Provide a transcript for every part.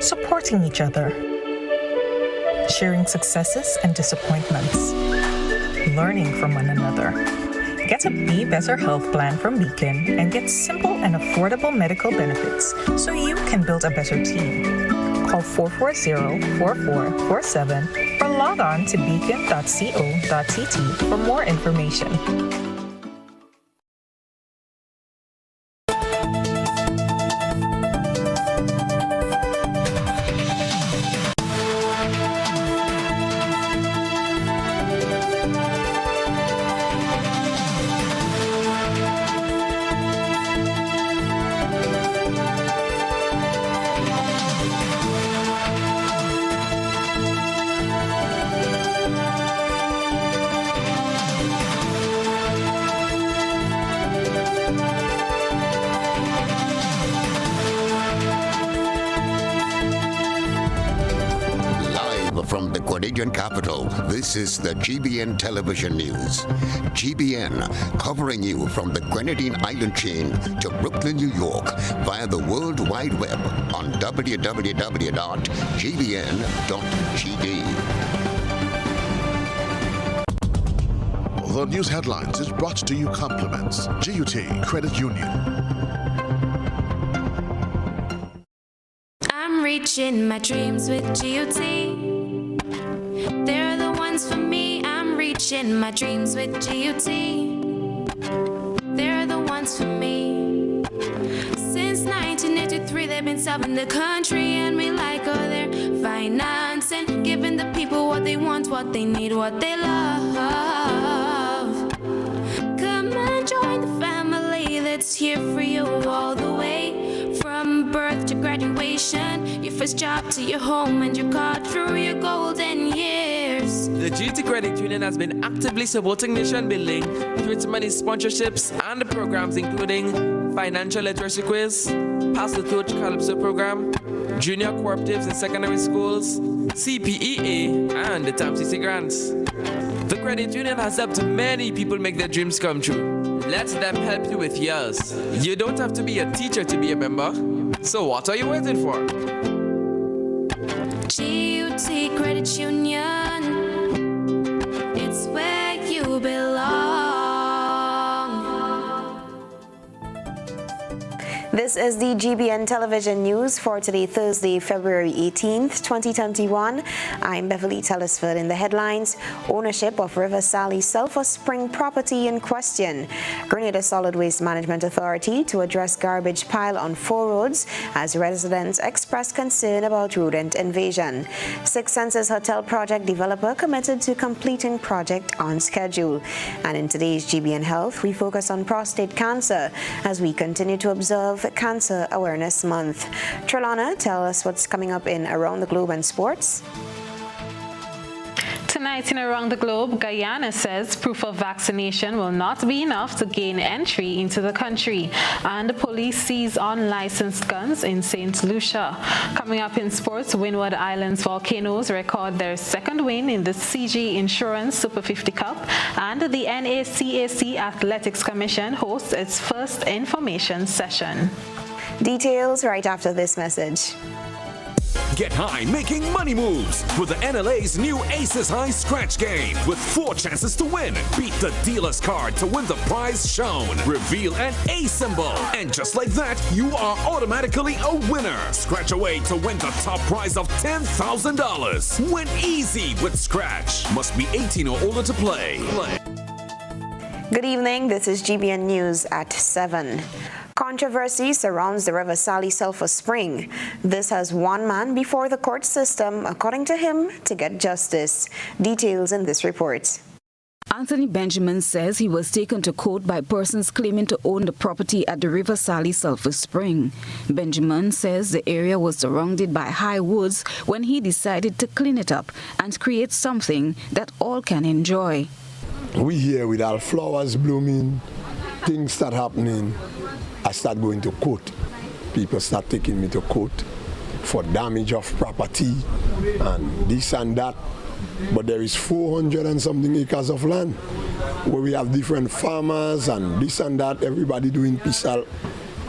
supporting each other, sharing successes and disappointments, learning from one another. Get a Be Better health plan from Beacon and get simple and affordable medical benefits so you can build a better team. Call 440-4447 or log on to beacon.co.tt for more information. From the Canadian capital, this is the GBN Television News. GBN, covering you from the Grenadine Island chain to Brooklyn, New York, via the World Wide Web on www.gbn.gd. The news headlines is brought to you compliments GUT Credit Union. I'm reaching my dreams with GUT. They're the ones for me. I'm reaching my dreams with GUT. They're the ones for me. Since 1983, they've been serving the country, and we like all their finance and giving the people what they want, what they need, what they love. Come and join the family that's here for you all the way, from birth to graduation, your first job to your home and your car through your golden years. The GT Credit Union has been actively supporting nation building through its many sponsorships and programs including Financial Literacy Quiz, Pass the Torch Calypso Program, Junior Cooperatives in Secondary Schools, CPEA, and the TAMCC Grants. The Credit Union has helped many people make their dreams come true. Let them help you with yours. You don't have to be a teacher to be a member. So what are you waiting for? GUT Credit Union, it's where you belong. This is the GBN Television News for today, Thursday, February 18th, 2021. I'm Beverly Telesford. In the headlines: ownership of River Sally Sulphur Spring property in question. Grenada Solid Waste Management Authority to address garbage pile on 4 roads as residents express concern about rodent invasion. Six Senses Hotel project developer committed to completing project on schedule. And in today's GBN Health, we focus on prostate cancer as we continue to observe Cancer Awareness Month. Trelana, tell us what's coming up in Around the Globe and Sports. Tonight in Around the Globe, Guyana says proof of vaccination will not be enough to gain entry into the country, and the police seize unlicensed guns in St. Lucia. Coming up in sports, Windward Islands Volcanoes record their second win in the CG Insurance Super 50 Cup, and the NACAC Athletics Commission hosts its first information session. Details right after this message. Get high making money moves with the NLA's new Aces High Scratch game with 4 chances to win. Beat the dealer's card to win the prize shown. Reveal an A symbol. And just like that, you are automatically a winner. Scratch away to win the top prize of $10,000. Win easy with Scratch. Must be 18 or older to play. Good evening. This is GBN News at 7. Controversy surrounds the River Sally Sulphur Spring. This has one man before the court system, according to him, to get justice. Details in this report. Anthony Benjamin says he was taken to court by persons claiming to own the property at the River Sally Sulphur Spring. Benjamin says the area was surrounded by high woods when he decided to clean it up and create something that all can enjoy. We here with our flowers blooming, things start happening. I start going to court. People start taking me to court for damage of property and this and that. But there is 400 and something acres of land where we have different farmers and this and that, everybody doing peace out.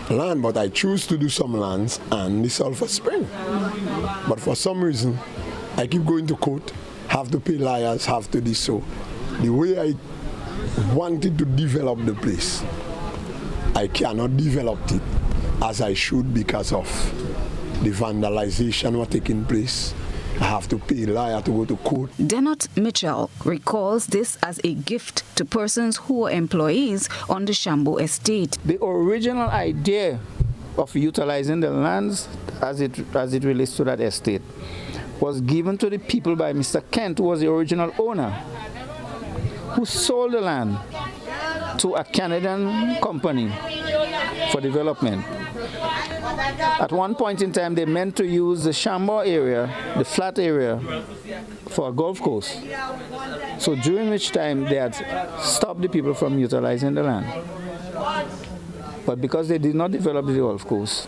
land, but I choose to do some lands and the sulfur spring. But for some reason, I keep going to court, have to pay lawyers, have to do so. The way I wanted to develop the place, I cannot develop it as I should because of the vandalization was taking place. I have to pay lawyer to go to court. Denot Mitchell recalls this as a gift to persons who were employees on the Shambo estate. The original idea of utilizing the lands as it relates to that estate was given to the people by Mr. Kent, who was the original owner, who sold the land to a Canadian company for development. At one point in time, they meant to use the Shambo area, the flat area, for a golf course. So during which time they had stopped the people from utilizing the land. But because they did not develop the golf course,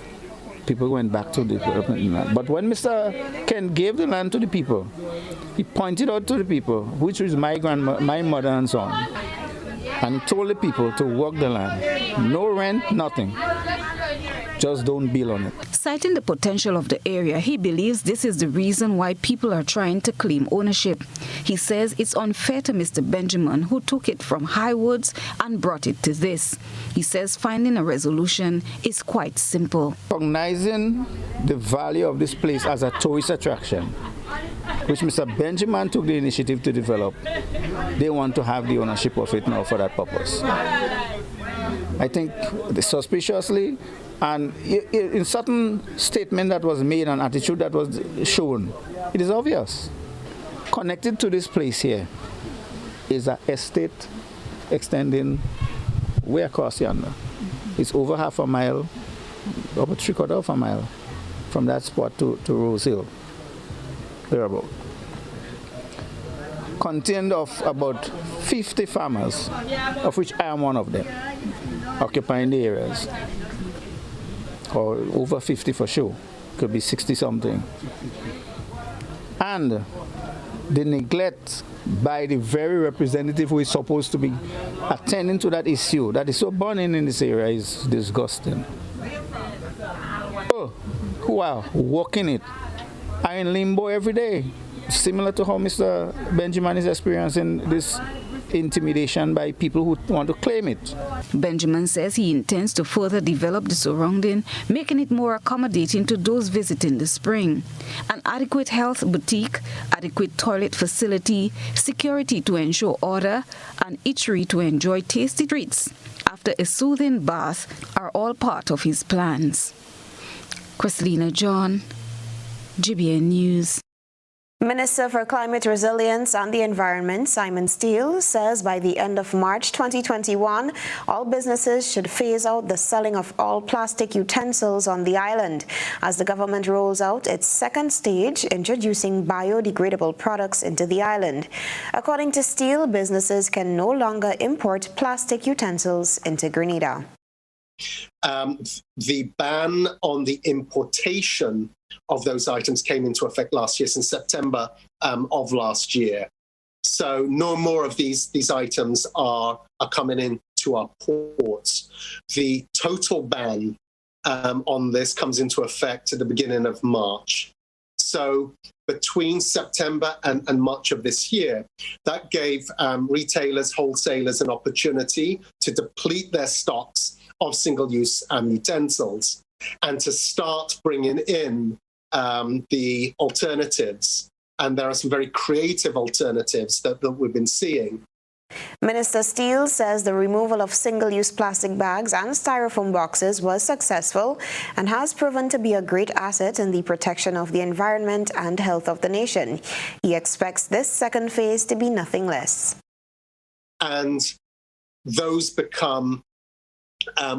people went back to development the land. But when Mr. Kent gave the land to the people, he pointed out to the people, which was my mother and so on, and he told the people to work the land. No rent, nothing. Just don't build on it. Citing the potential of the area, he believes this is the reason why people are trying to claim ownership. He says it's unfair to Mr. Benjamin, who took it from Highwoods and brought it to this. He says finding a resolution is quite simple. Recognizing the value of this place as a tourist attraction, which Mr. Benjamin took the initiative to develop, they want to have the ownership of it now for that purpose. I think suspiciously, and in certain statement that was made and attitude that was shown, it is obvious. Connected to this place here is an estate extending way across yonder. It's over half a mile, over 3/4 of a mile from that spot to Rose Hill, thereabout. Contained of about 50 farmers, of which I am one of them, occupying the areas. Or over 50 for sure, could be 60 something. And the neglect by the very representative who is supposed to be attending to that issue that is so burning in this area is disgusting. Who are working it are in limbo every day, similar to how Mr. Benjamin is experiencing this intimidation by people who want to claim it. Benjamin says he intends to further develop the surrounding, making it more accommodating to those visiting the spring. An adequate health boutique, adequate toilet facility, security to ensure order, and eatery to enjoy tasty treats after a soothing bath are all part of his plans. Christina John, GBN News. Minister for Climate Resilience and the Environment, Simon Steele, says by the end of March 2021, all businesses should phase out the selling of all plastic utensils on the island as the government rolls out its second stage introducing biodegradable products into the island. According to Steele, businesses can no longer import plastic utensils into Grenada. The ban on the importation of those items came into effect last year, since September of last year. So no more of these items are coming into our ports. The total ban on this comes into effect at the beginning of March. So between September and March of this year, that gave retailers, wholesalers an opportunity to deplete their stocks of single-use utensils and to start bringing in the alternatives. And there are some very creative alternatives that we've been seeing. Minister Steele says the removal of single-use plastic bags and styrofoam boxes was successful and has proven to be a great asset in the protection of the environment and health of the nation. He expects this second phase to be nothing less. And those become,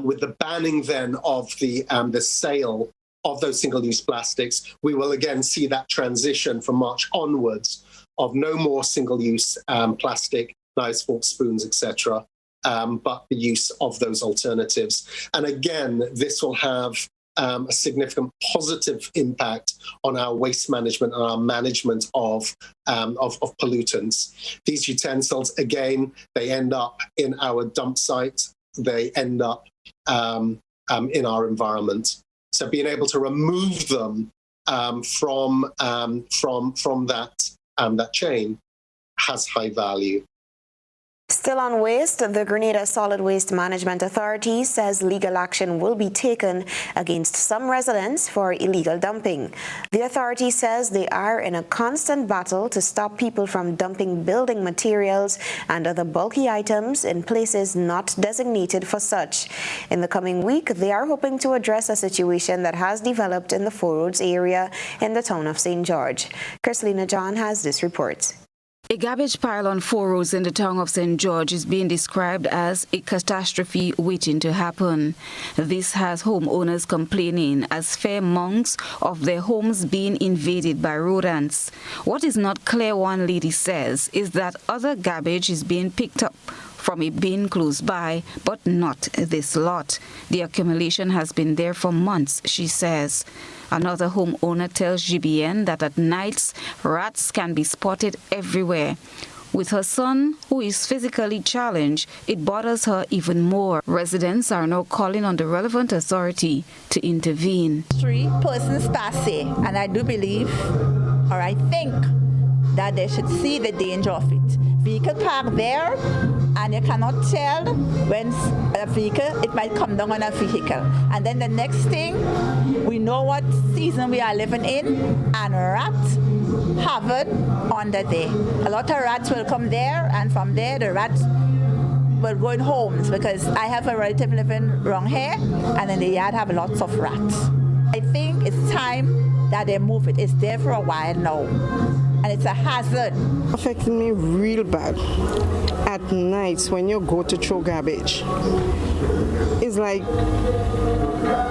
with the banning then of the sale of those single-use plastics, we will again see that transition from March onwards of no more single-use plastic, knives, forks, spoons, etc., but the use of those alternatives. And again, this will have a significant positive impact on our waste management and our management of pollutants. These utensils, again, they end up in our dump site. They end up in our environment. So being able to remove them from that chain has high value. Still on waste, the Grenada Solid Waste Management Authority says legal action will be taken against some residents for illegal dumping. The authority says they are in a constant battle to stop people from dumping building materials and other bulky items in places not designated for such. In the coming week, they are hoping to address a situation that has developed in the Four Roads area in the town of St. George. Chrislina John has this report. A garbage pile on Four Roads in the town of St. George is being described as a catastrophe waiting to happen. This has homeowners complaining as fair months of their homes being invaded by rodents. What is not clear, one lady says, is that other garbage is being picked up from a bin close by, but not this lot. The accumulation has been there for months, she says. Another homeowner tells GBN that at nights, rats can be spotted everywhere. With her son, who is physically challenged, it bothers her even more. Residents are now calling on the relevant authority to intervene. 3 persons passé, and I do believe, or I think, that they should see the danger of it. Vehicle parked there, and you cannot tell when a vehicle, it might come down on a vehicle. And then the next thing, we know what season we are living in, and rats hovered under there. A lot of rats will come there, and from there the rats will go in homes, because I have a relative living wrong here, and in the yard have lots of rats. I think it's time that they move it. It's there for a while now, and it's a hazard. Affecting me real bad. At nights when you go to throw garbage, it's like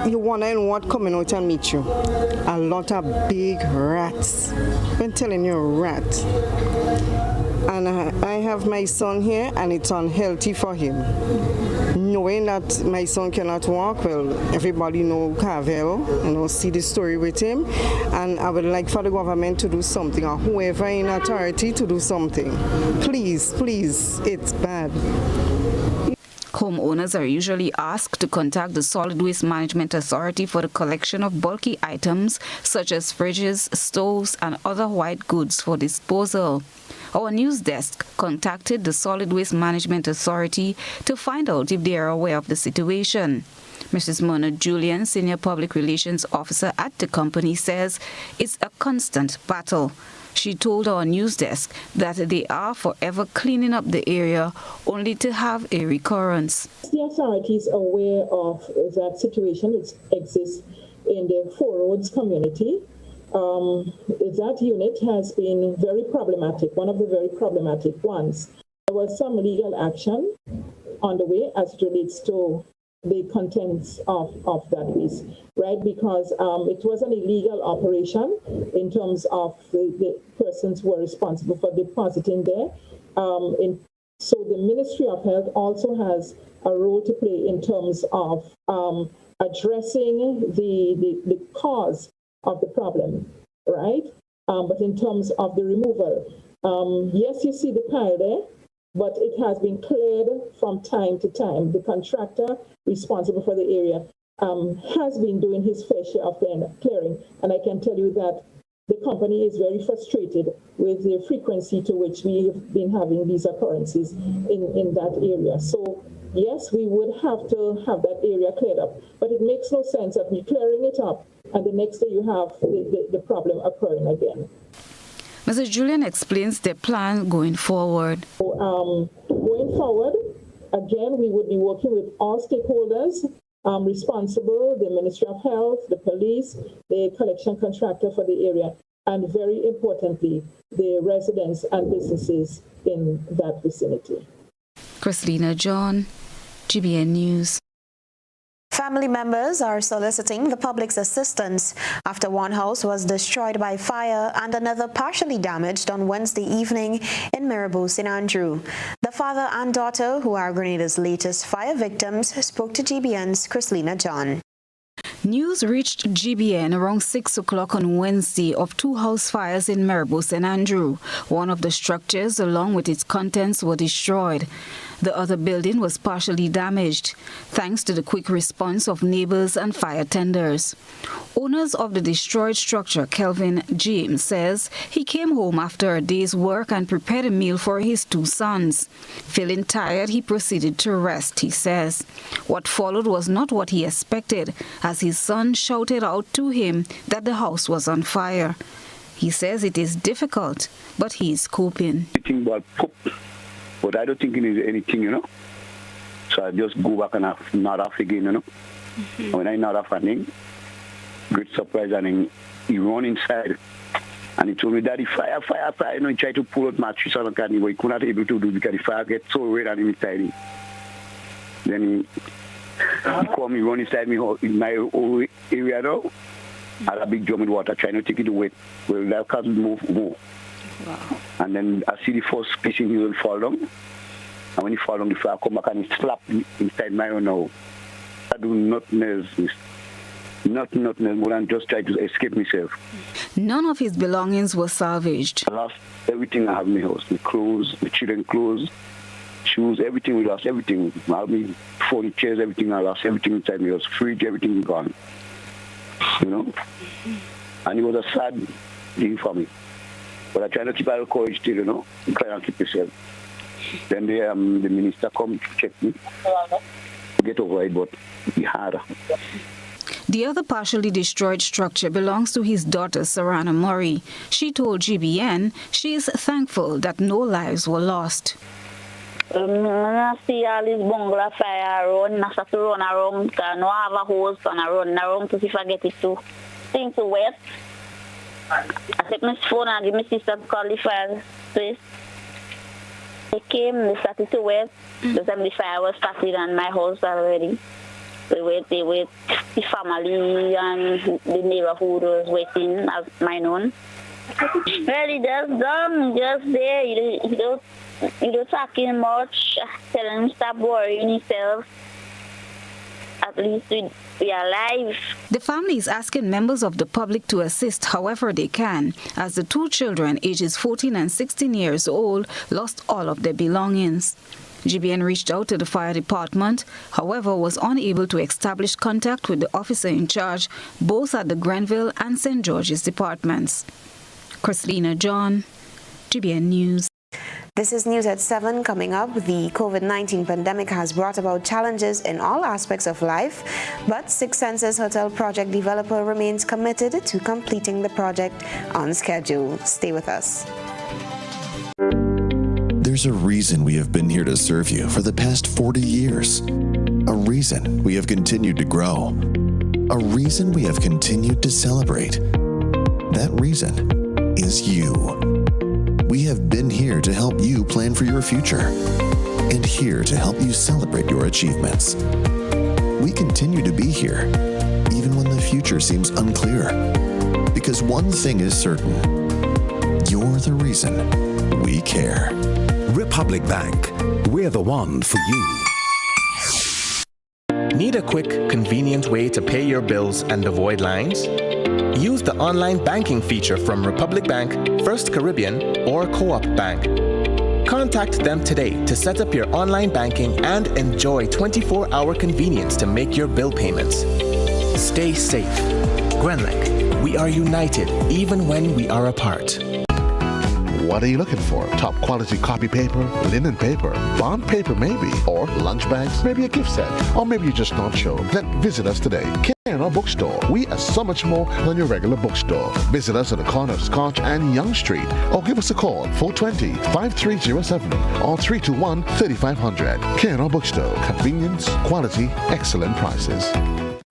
you wondering what coming out and meet you. A lot of big rats. I'm telling you, rats. And I have my son here, and it's unhealthy for him. Knowing that my son cannot walk, well, everybody know Carvel, see the story with him. And I would like for the government to do something, or whoever in authority to do something. Please, please, it's bad. Homeowners are usually asked to contact the Solid Waste Management Authority for the collection of bulky items such as fridges, stoves, and other white goods for disposal. Our news desk contacted the Solid Waste Management Authority to find out if they are aware of the situation. Mrs. Mona Julian, Senior Public Relations Officer at the company, says it's a constant battle. She told our news desk that they are forever cleaning up the area only to have a recurrence. The authority is aware of that situation that exists in the Four Roads community. That unit has been very problematic, one of the very problematic ones. There was some legal action on the way as it relates to the contents of that waste, right? Because it was an illegal operation in terms of the persons who were responsible for depositing there. So the Ministry of Health also has a role to play in terms of addressing the cause of the problem, right? But in terms of the removal, yes, you see the pile there, but it has been cleared from time to time. The contractor responsible for the area has been doing his fair share of clearing, and I can tell you that the company is very frustrated with the frequency to which we've been having these occurrences in that area. So yes, we would have to have that area cleared up, but it makes no sense that we're clearing it up and the next day you have the problem occurring again. Mrs. Julian explains their plan going forward. Going forward, again, we would be working with all stakeholders responsible, the Ministry of Health, the police, the collection contractor for the area, and very importantly, the residents and businesses in that vicinity. Chrislina John, GBN News. Family members are soliciting the public's assistance after one house was destroyed by fire and another partially damaged on Wednesday evening in Mirabel, St. Andrew. The father and daughter, who are Grenada's latest fire victims, spoke to GBN's Chrislina John. News reached GBN around 6 o'clock on Wednesday of 2 house fires in Mirabel, St. Andrew. One of the structures, along with its contents, were destroyed. The other building was partially damaged, thanks to the quick response of neighbors and fire tenders. Owners of the destroyed structure, Kelvin James, says he came home after a day's work and prepared a meal for his 2 sons. Feeling tired, he proceeded to rest, he says. What followed was not what he expected, as his son shouted out to him that the house was on fire. He says it is difficult, but he is coping. But I don't think it is anything, So I just go back and nod off again, When I nod off, great surprise, and he run inside. And he told me, Daddy, fire. He tried to pull out mattress on the car, but he could not able to do because the fire get so red on him inside him. Then he called me, run inside me in my old area now. I had a big drum with water, trying to take it away. Well, that can't move more. Wow. And then I see the first piece he will fall down. And when he fall down, the fire come back and he slap inside my own now. I do nothing else more than just try to escape myself. None of his belongings were salvaged. I lost everything I have in my house. My clothes, my children's clothes, shoes, everything. We lost everything. My furniture, everything. I lost everything inside my house. Fridge, everything gone. And it was a sad thing for me. But I try to keep our courage still, try and keep yourself. Then the minister come to check me. Get over it, but it's hard. The other partially destroyed structure belongs to his daughter, Sarana Murray. She told GBN she is thankful that no lives were lost. I see all this bungalow fire around, I start to run around, because I have a hose, and I run around to see if I get it to things to wet. I take my phone and give my sister to call the fire place. They came, they started to wet. The time the fire was started on my house already. They wait, the family and the neighborhood was waiting as mine own. Really, just done, just there. You don't talking much, tell him stop worrying himself. At least we are alive. The family is asking members of the public to assist however they can, as the 2 children, ages 14 and 16 years old, lost all of their belongings. GBN reached out to the fire department, however was unable to establish contact with the officer in charge, both at the Grenville and St. George's departments. Christina John, GBN News. This is News at 7 coming up. The COVID-19 pandemic has brought about challenges in all aspects of life, but Six Senses Hotel project developer remains committed to completing the project on schedule. Stay with us. There's a reason we have been here to serve you for the past 40 years. A reason we have continued to grow. A reason we have continued to celebrate. That reason is you. We have been here to help you plan for your future and here to help you celebrate your achievements. We continue to be here, even when the future seems unclear, because one thing is certain, you're the reason we care. Republic Bank, we're the one for you. Need a quick, convenient way to pay your bills and avoid lines? Use the online banking feature from Republic Bank, First Caribbean, or Co-op Bank. Contact them today to set up your online banking and enjoy 24-hour convenience to make your bill payments. Stay safe. Grenlec, we are united even when we are apart. What are you looking for? Top quality copy paper, linen paper, bond paper maybe, or lunch bags, maybe a gift set, or maybe you're just not sure. Then visit us today. In our bookstore. We are so much more than your regular bookstore. Visit us at the corner of Scotch and Young Street, or give us a call 420-5307 or 321-3500. K&R Bookstore. Convenience, quality, excellent prices.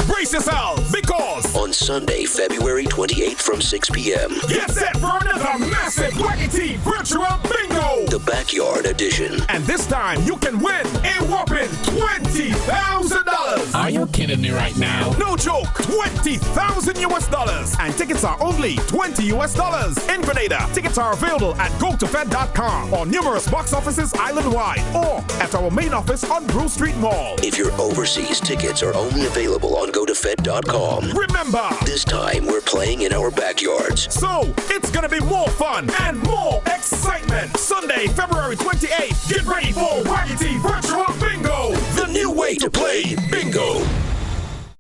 Brace yourselves, because on Sunday, February 28th from 6 p.m. get set for another massive Wacky virtual bingo, the backyard edition. And this time you can win a whopping $20,000. Are you kidding me right now? No joke, $20,000 and tickets are only $20 in Grenada. Tickets are available at gotofed.com or numerous box offices island-wide or at our main office on Brew Street Mall. If you're overseas, tickets are only available on GoToFed. RadioFed.com. Remember, this time we're playing in our backyards. So it's gonna be more fun and more excitement. Sunday, February 28th. Get ready for Waggity Virtual Bingo, the new way to play bingo.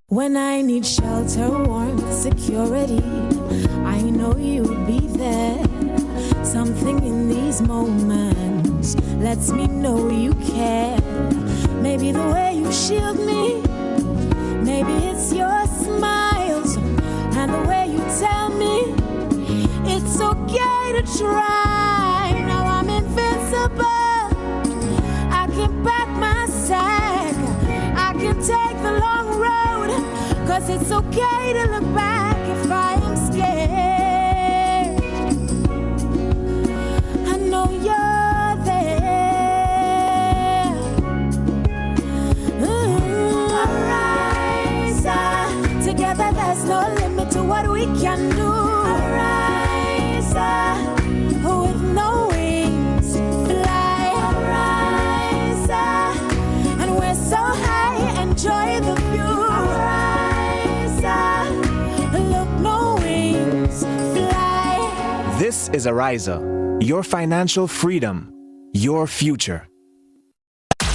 When I need shelter, warmth, security, I know you'd be there. Something in these moments lets me know you care. Maybe the way you shield me, maybe it's your smiles and the way you tell me it's okay to try. Now I'm invincible. I can pack my sack, I can take the long road, 'cause it's okay to look back if I am scared. I know you're there. Arise, together there's no limit to what we can do. Arise, with no wings, fly. Arise, and we're so high, enjoy the view. This is Ariza, your financial freedom, your future.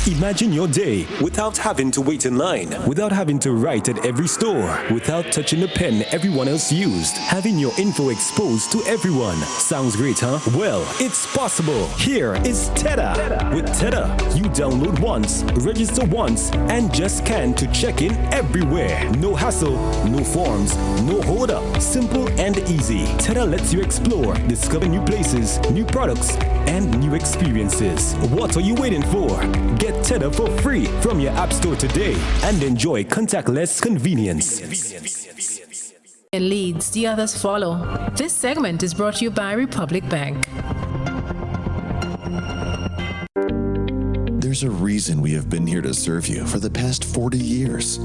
Imagine your day without having to wait in line, without having to write at every store, without touching the pen everyone else used, having your info exposed to everyone. Sounds great, huh? Well, it's possible. Here is Teta. With Teta, you download once, register once, and just scan to check in everywhere. No hassle, no forms, no hold up. Simple and easy. Teta lets you explore, discover new places, new products, and new experiences. What are you waiting for? Get Teta for free from your app store today and enjoy contactless convenience. Leads, the others follow. This segment is brought to you by Republic Bank. There's a reason we have been here to serve you for the past 40 years.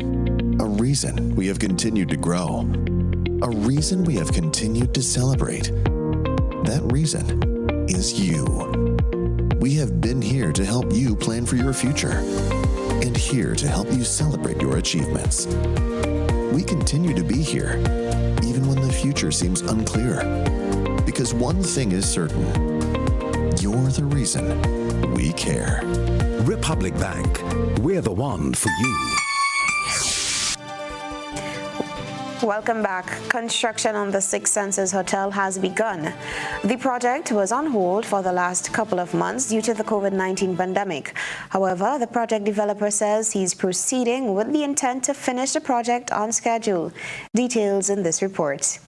A reason we have continued to grow. A reason we have continued to celebrate. That reason is you. We have been here to help you plan for your future and here to help you celebrate your achievements. We continue to be here even when the future seems unclear, because one thing is certain: you're the reason we care. Republic Bank, we're the one for you. Welcome back. Construction on the Six Senses Hotel has begun. The project was on hold for the last couple of months due to the COVID-19 pandemic. However, the project developer says he's proceeding with the intent to finish the project on schedule. Details in this report.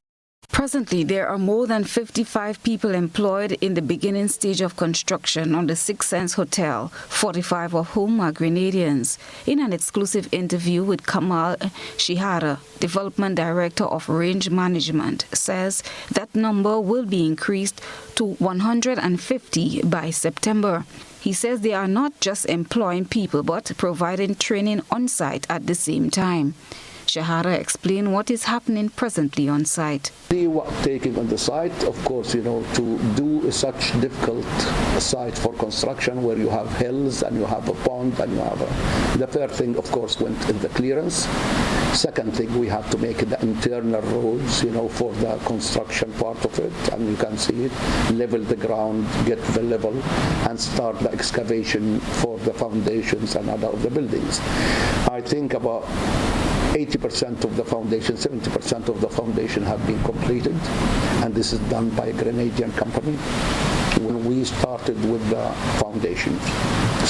Presently, there are more than 55 people employed in the beginning stage of construction on the Six Sense Hotel, 45 of whom are Grenadians. In an exclusive interview with Kamal Shihara, Development Director of Range Management, says that number will be increased to 150 by September. He says they are not just employing people but providing training on site at the same time. Shahara explained what is happening presently on site. The work taking on the site, of course, to do such difficult site for construction where you have hills and you have a pond and you have the first thing, of course, went in the clearance. Second thing, we have to make the internal roads, for the construction part of it, and you can see it, level the ground, get the level, and start the excavation for the foundations and other of the buildings. I think about 80% of the foundation, 70% of the foundation have been completed, and this is done by a Grenadian company. When we started with the foundations,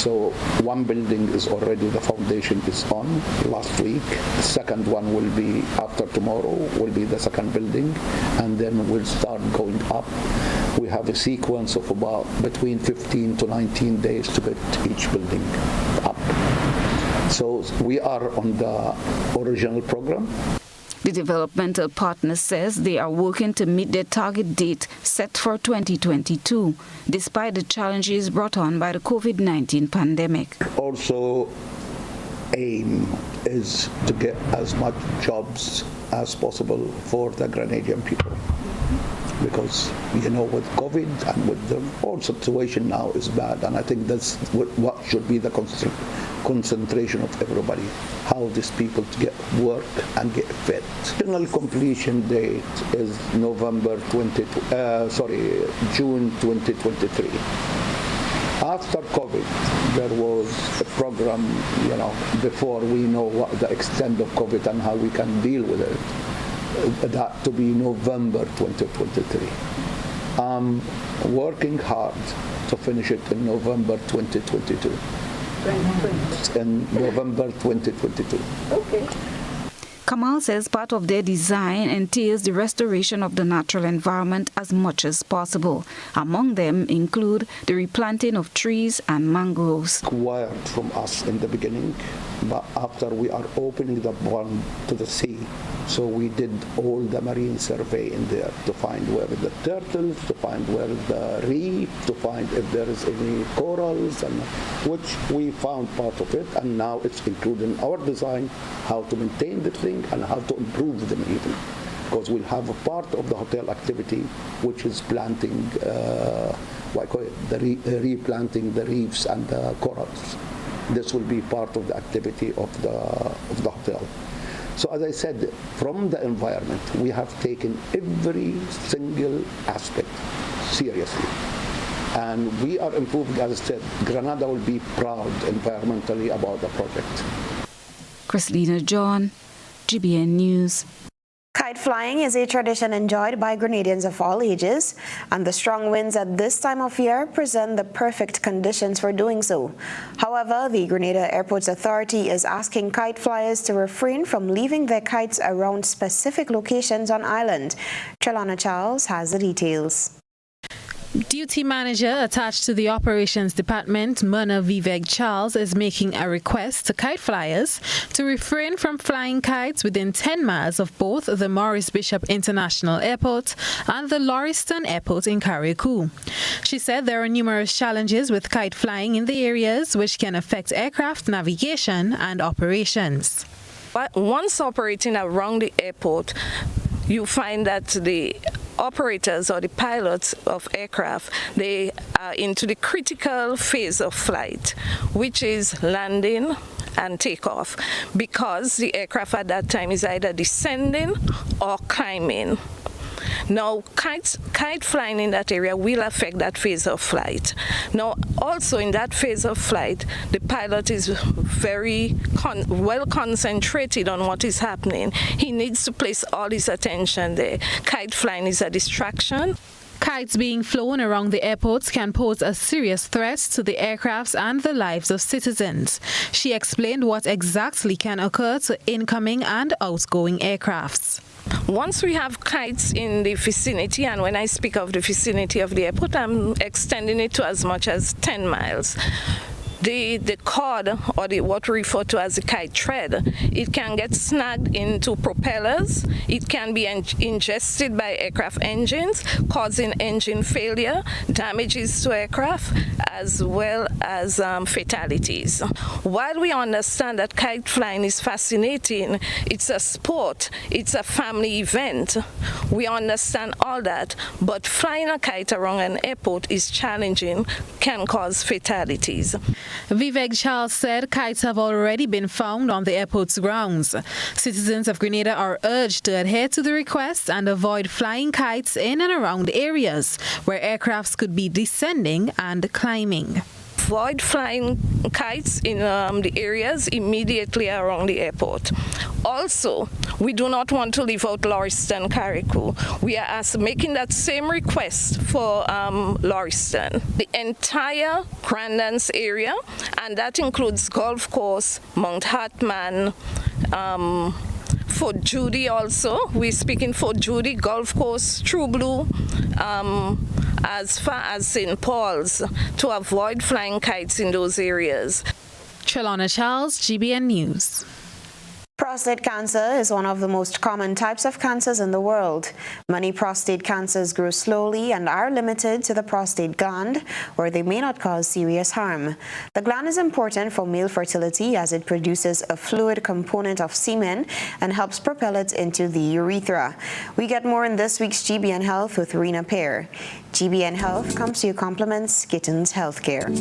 so one building is already, the foundation is on last week. The second one will be after tomorrow, will be the second building, and then we'll start going up. We have a sequence of about between 15 to 19 days to get each building up. So we are on the original program. The developmental partner says they are working to meet their target date set for 2022, despite the challenges brought on by the COVID-19 pandemic. Also, aim is to get as much jobs as possible for the Grenadian people. because, with COVID and with the whole situation now is bad. And I think that's what should be the concentration of everybody, how these people to get work and get fed. Final completion date is June 2023. After COVID, there was a program, before we know what the extent of COVID and how we can deal with it, that to be November 2023. I'm working hard to finish it in November 2022. In November 2022. Okay. Kamal says part of their design entails the restoration of the natural environment as much as possible. Among them include the replanting of trees and mangroves. Required from us in the beginning, but after we are opening the bond to the sea, so we did all the marine survey in there to find where the turtles, to find where the reef, to find if there is any corals, and which we found part of it, and now it's included in our design, how to maintain the thing and how to improve them even. Because we'll have a part of the hotel activity which is planting, replanting the reefs and the corals. This will be part of the activity of the hotel. So as I said, from the environment, we have taken every single aspect seriously. And we are improving, as I said, Grenada will be proud environmentally about the project. Christina John, GBN News. Kite flying is a tradition enjoyed by Grenadians of all ages, and the strong winds at this time of year present the perfect conditions for doing so. However, the Grenada Airports Authority is asking kite flyers to refrain from leaving their kites around specific locations on island. Trelana Charles has the details. Duty manager attached to the operations department, Myrna Vivek Charles, is making a request to kite flyers to refrain from flying kites within 10 miles of both the Maurice Bishop International Airport and the Lauriston Airport in Carriacou. She said there are numerous challenges with kite flying in the areas which can affect aircraft navigation and operations. But once operating around the airport, you find that the operators or the pilots of aircraft, they are into the critical phase of flight, which is landing and takeoff, because the aircraft at that time is either descending or climbing. Now, kite flying in that area will affect that phase of flight. Now, also in that phase of flight, the pilot is very well concentrated on what is happening. He needs to place all his attention there. Kite flying is a distraction. Kites being flown around the airports can pose a serious threat to the aircrafts and the lives of citizens. She explained what exactly can occur to incoming and outgoing aircrafts. Once we have kites in the vicinity, and when I speak of the vicinity of the airport, I'm extending it to as much as 10 miles. The cord, or what we refer to as the kite thread, it can get snagged into propellers. It can be ingested by aircraft engines, causing engine failure, damages to aircraft, as well as fatalities. While we understand that kite flying is fascinating, it's a sport, it's a family event, we understand all that, but flying a kite around an airport is challenging, can cause fatalities. Vivek Charles said kites have already been found on the airport's grounds. Citizens of Grenada are urged to adhere to the request and avoid flying kites in and around areas where aircrafts could be descending and climbing. Avoid flying kites in the areas immediately around the airport. Also, we do not want to leave out Lauriston, Carriacou. We are making that same request for Lauriston. The entire Grandance area, and that includes Golf Course, Mount Hartman, Fort Judy also. We're speaking Fort Judy, Golf Course, True Blue, as far as St. Paul's, to avoid flying kites in those areas. Trelana Charles, GBN News. Prostate cancer is one of the most common types of cancers in the world. Many prostate cancers grow slowly and are limited to the prostate gland, where they may not cause serious harm. The gland is important for male fertility as it produces a fluid component of semen and helps propel it into the urethra. We get more in this week's GBN Health with Rena Pear. GBN Health comes to you compliments Gittins Healthcare.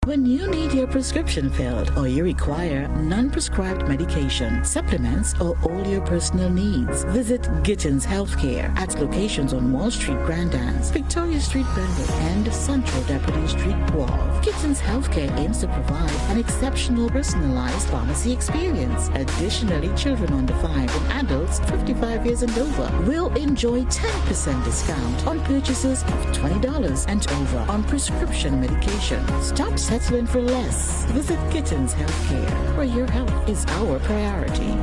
When you need your prescription filled or you require non-prescribed medication, supplements, or all your personal needs, visit Gittins Healthcare at locations on Wall Street, Grandans, Victoria Street, Bengal, and Central Deputy Street, Wharf. Gittins Healthcare aims to provide an exceptional personalized pharmacy experience. Additionally, children under 5 and adults 55 years and over will enjoy 10% discount on purchases of $20 and over on prescription medication. Stop settling for less. Visit Gittins Healthcare, where your health is our priority.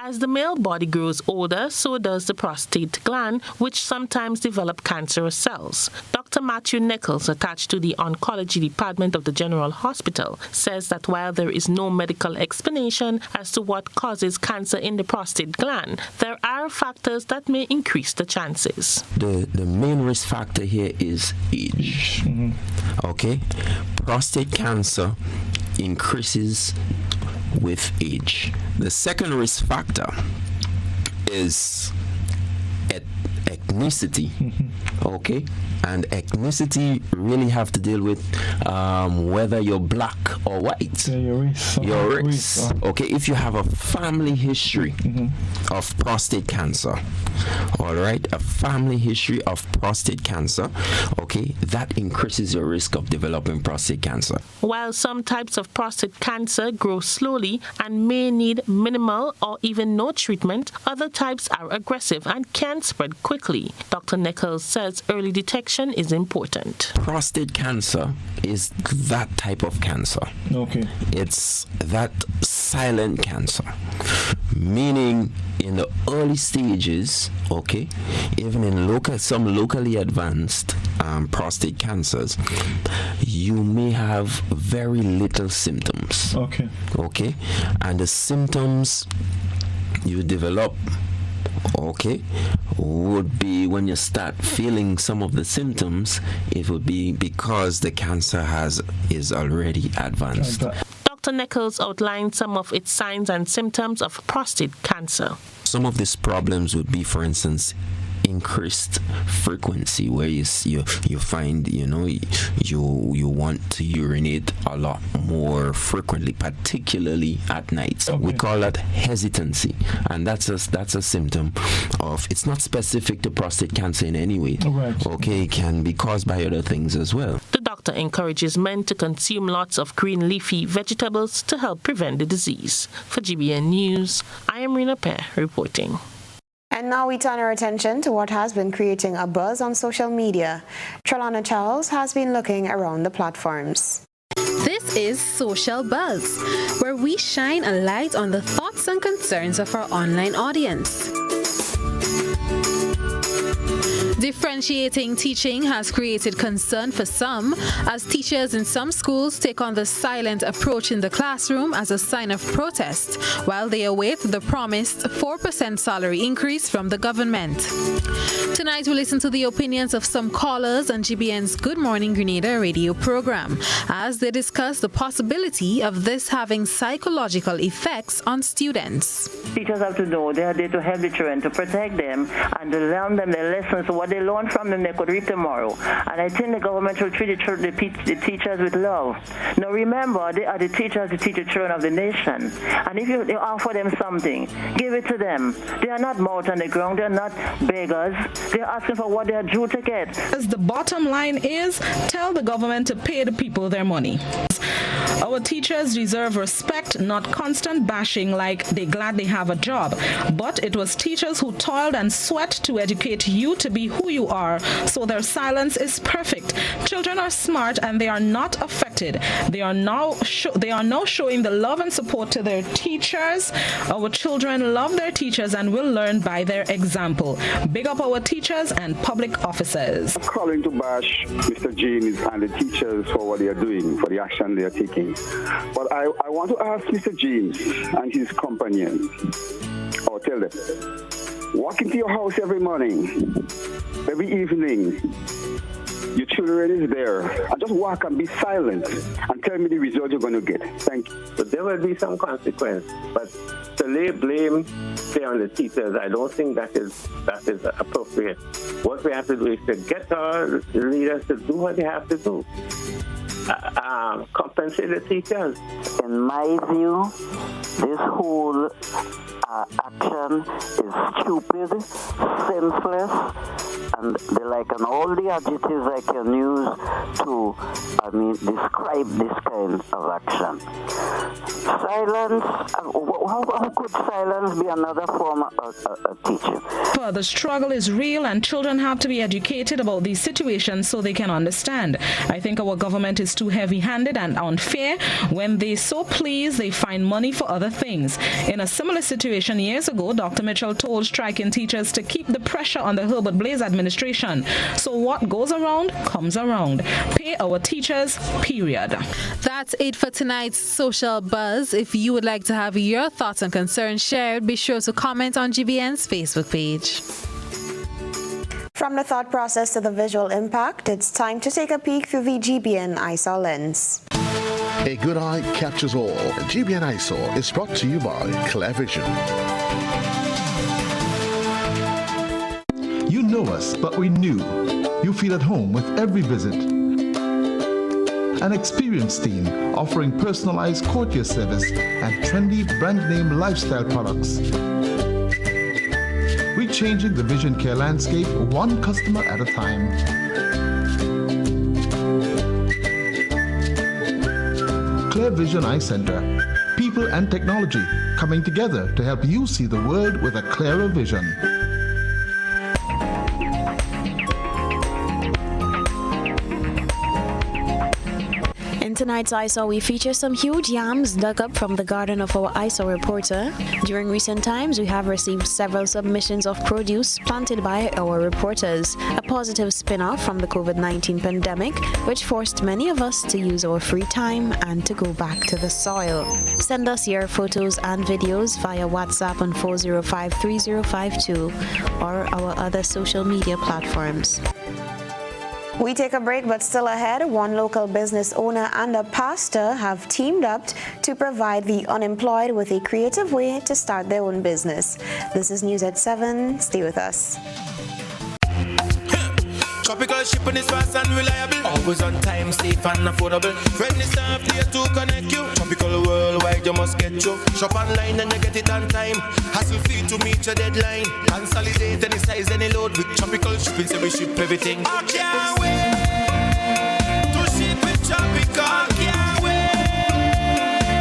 As the male body grows older, so does the prostate gland, which sometimes develop cancerous cells. Dr. Matthew Nichols, attached to the oncology department of the General Hospital, says that while there is no medical explanation as to what causes cancer in the prostate gland, there are factors that may increase the chances. The main risk factor here is age. Okay? Prostate cancer increases with age. The second risk factor is ethnicity. Okay, and ethnicity really have to deal with whether you're black or white. Your race. Okay, if you have a family history of prostate cancer, all right, a family history of prostate cancer, okay, that increases your risk of developing prostate cancer. While some types of prostate cancer grow slowly and may need minimal or even no treatment, other types are aggressive and can spread quickly. Dr. Nichols says early detection is important. Prostate cancer is that type of cancer. Okay. It's that silent cancer, meaning in the early stages, okay, even in some locally advanced prostate cancers, you may have very little symptoms. Okay. Okay, and the symptoms you develop, okay, would be when you start feeling some of the symptoms, it would be because the cancer is already advanced. Dr. Nichols outlined some of its signs and symptoms of prostate cancer. Some of these problems would be, for instance, increased frequency, where you find you want to urinate a lot more frequently, particularly at night. Okay. We call that hesitancy, and that's a symptom of, it's not specific to prostate cancer in any way. Right. Okay, it can be caused by other things as well. The doctor encourages men to consume lots of green leafy vegetables to help prevent the disease. For GBN News, I am Rena Pear reporting. And now we turn our attention to what has been creating a buzz on social media. Trelana Charles has been looking around the platforms. This is Social Buzz, where we shine a light on the thoughts and concerns of our online audience. Differentiating teaching has created concern for some, as teachers in some schools take on the silent approach in the classroom as a sign of protest, while they await the promised 4% salary increase from the government. Tonight, we listen to the opinions of some callers on GBN's Good Morning Grenada radio program, as they discuss the possibility of this having psychological effects on students. Teachers have to know they are there to help the children, to protect them, and to learn them their lessons, so what they learn from them they could read tomorrow. And I think the government should treat the teachers with love. Now remember, they are the teachers to teach the children of the nation. And if you offer them something, give it to them. They are not mouth on the ground, they are not beggars. They are asking for what they are due to get. As the bottom line is, tell the government to pay the people their money. Our teachers deserve respect, not constant bashing like they're glad they have a job. But it was teachers who toiled and sweat to educate you to be who you are, so their silence is perfect. Children are smart and they are not affected. They are now showing the love and support to their teachers. Our children love their teachers and will learn by their example. Big up our teachers and public officers. I'm calling to bash Mr. James and the teachers for what they are doing, for the action they are taking. But I want to ask Mr. James and his companions, or tell them, walk into your house every morning, every evening, your children is there, and just walk and be silent and tell me the result you're going to get. Thank you. But there will be some consequence. But to lay blame say on the teachers, I don't think that is appropriate. What we have to do is to get our leaders to do what they have to do. Compensate the teachers. In my view, this whole action is stupid, senseless, and they and all the adjectives I can use to, describe this kind of action. Silence, how could silence be another form of teaching? The struggle is real and children have to be educated about these situations so they can understand. I think our government is too heavy-handed and unfair. When they so please, they find money for other things. In a similar situation years ago, Dr. Mitchell told striking teachers to keep the pressure on the Herbert Blaze administration. So what goes around comes around. Pay our teachers, period. That's it for tonight's Social Buzz. If you would like to have your thoughts and concerns shared, be sure to comment on GBN's Facebook page. From the thought process to the visual impact, it's time to take a peek through the GBN eyesore lens. A good eye captures all. GBN eyesore is brought to you by Clear Vision. You know us, but we knew. You feel at home with every visit. An experienced team offering personalized courtier service and trendy brand name lifestyle products. We're changing the vision care landscape one customer at a time. Clear Vision Eye Center. People and technology coming together to help you see the world with a clearer vision. In tonight's eyesore, we feature some huge yams dug up from the garden of our eyesore reporter. During recent times, we have received several submissions of produce planted by our reporters, a positive spin-off from the COVID-19 pandemic, which forced many of us to use our free time and to go back to the soil. Send us your photos and videos via WhatsApp on 405-3052 or our other social media platforms. We take a break, but still ahead, one local business owner and a pastor have teamed up to provide the unemployed with a creative way to start their own business. This is News at 7. Stay with us. Tropical shipping is fast and reliable. Always on time, safe and affordable. Friendly staff here to connect you. Tropical worldwide, you must get you. Shop online and you get it on time. Hassle free to meet your deadline. Consolidate any size, any load. With Tropical shipping, so we ship everything. I can't wait to ship with Tropical. I can't wait.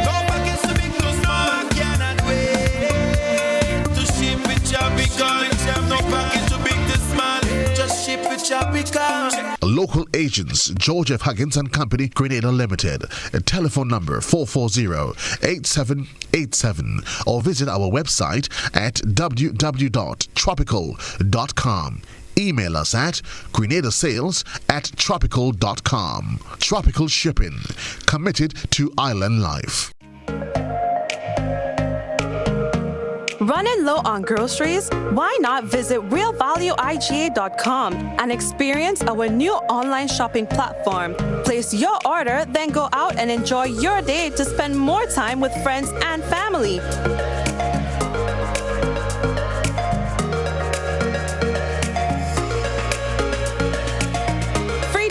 No package too big, too small. I cannot wait to ship with Tropical. No package too big, too small. Just ship with Tropical. Local agents, George F. Huggins and Company, Grenada Limited. A telephone number 440-8787 or visit our website at www.tropical.com. Email us at grenadasales@tropical.com. Tropical Shipping, committed to island life. Running low on groceries? Why not visit realvalueiga.com and experience our new online shopping platform? Place your order, then go out and enjoy your day to spend more time with friends and family.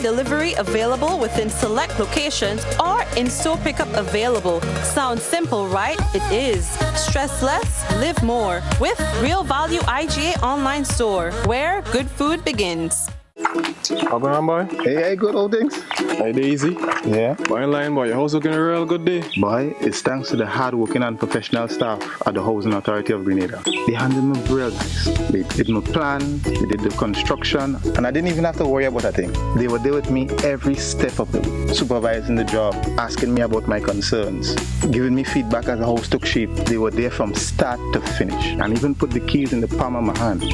Delivery available within select locations or in-store pickup available. Sounds simple, right? It is. Stress less, live more with Real Value IGA online store, where good food begins. How going on, boy? Hey, good old things. Hey, Daisy. Yeah. Boy, in line, boy. Your house looking a real good day. Boy, it's thanks to the hard-working and professional staff at the Housing Authority of Grenada. They handled me real nice. They did my plan, they did the construction, and I didn't even have to worry about a thing. They were there with me every step of the way, supervising the job, asking me about my concerns, giving me feedback as the house took shape. They were there from start to finish, and even put the keys in the palm of my hand.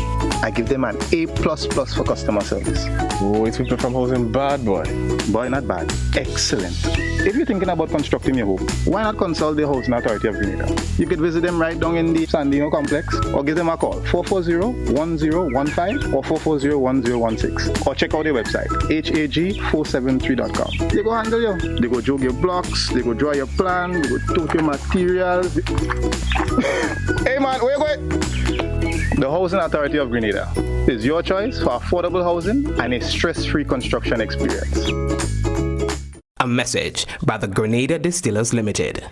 I give them an A++ for customer service. Oh, it's people from housing bad, boy. Boy, not bad. Excellent. If you're thinking about constructing your home, why not consult the Housing Authority of Grenada? You could visit them right down in the Sandino complex, or give them a call, 440-1015 or 440-1016. Or check out their website, hag473.com. They go handle you. They go jog your blocks, they go draw your plan, they go tote your materials. Hey man, where you going? The Housing Authority of Grenada is your choice for affordable housing and a stress-free construction experience. A message by the Grenada Distillers Limited.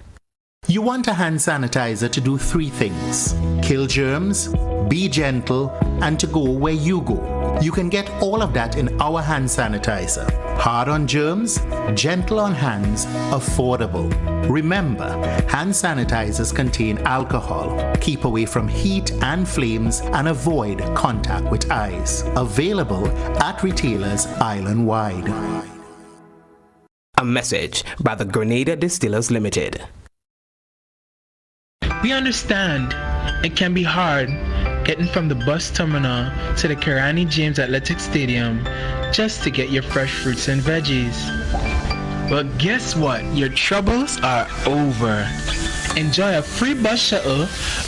You want a hand sanitizer to do 3 things: kill germs, be gentle, and to go where you go. You can get all of that in our hand sanitizer. Hard on germs, gentle on hands, affordable. Remember, hand sanitizers contain alcohol. Keep away from heat and flames and avoid contact with eyes. Available at retailers island-wide. A message by the Grenada Distillers Limited. We understand it can be hard getting from the bus terminal to the Kirani James Athletic Stadium just to get your fresh fruits and veggies. But guess what? Your troubles are over. Enjoy a free bus shuttle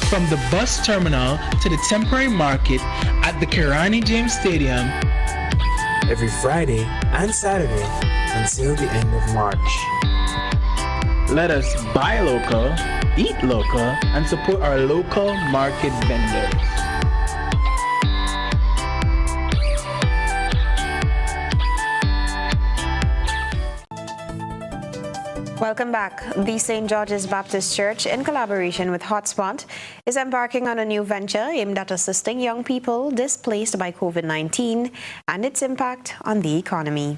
from the bus terminal to the temporary market at the Kirani James Stadium every Friday and Saturday until the end of March. Let us buy local, eat local, and support our local market vendors. Welcome back. The St. George's Baptist Church, in collaboration with Hotspot, is embarking on a new venture aimed at assisting young people displaced by COVID-19 and its impact on the economy.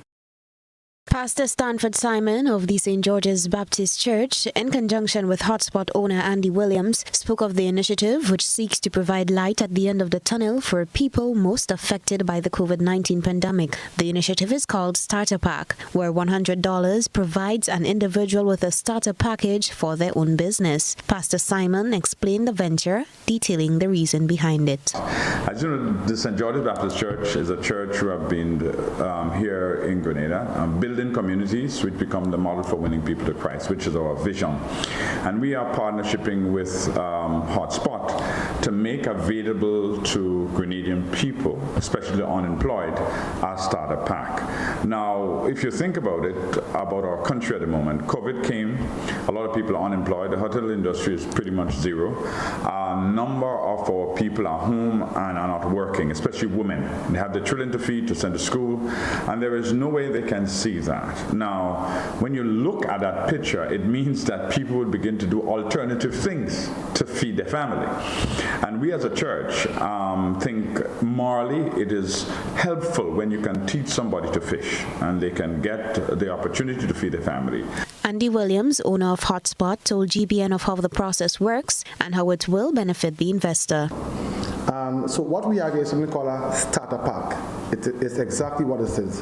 Pastor Stanford Simon of the St. George's Baptist Church, in conjunction with Hotspot owner Andy Williams, spoke of the initiative which seeks to provide light at the end of the tunnel for people most affected by the COVID-19 pandemic. The initiative is called Starter Pack, where $100 provides an individual with a starter package for their own business. Pastor Simon explained the venture, detailing the reason behind it. As you know, the St. George's Baptist Church is a church who have been here in Grenada, building communities which become the model for winning people to Christ, which is our vision. And we are partnershiping with Hotspot to make available to Grenadian people, especially the unemployed, our starter pack. Now, if you think about it, about our country at the moment, COVID came, a lot of people are unemployed, the hotel industry is pretty much zero. A number of our people are home and are not working, especially women. They have their children to feed, to send to school, and there is no way they can see that. Now, when you look at that picture, it means that people will begin to do alternative things to feed their family. And we as a church think morally it is helpful when you can teach somebody to fish and they can get the opportunity to feed their family. Andy Williams, owner of Hotspot, told GBN of how the process works and how it will benefit the investor. So what we are is something called a starter pack. It's exactly what it is,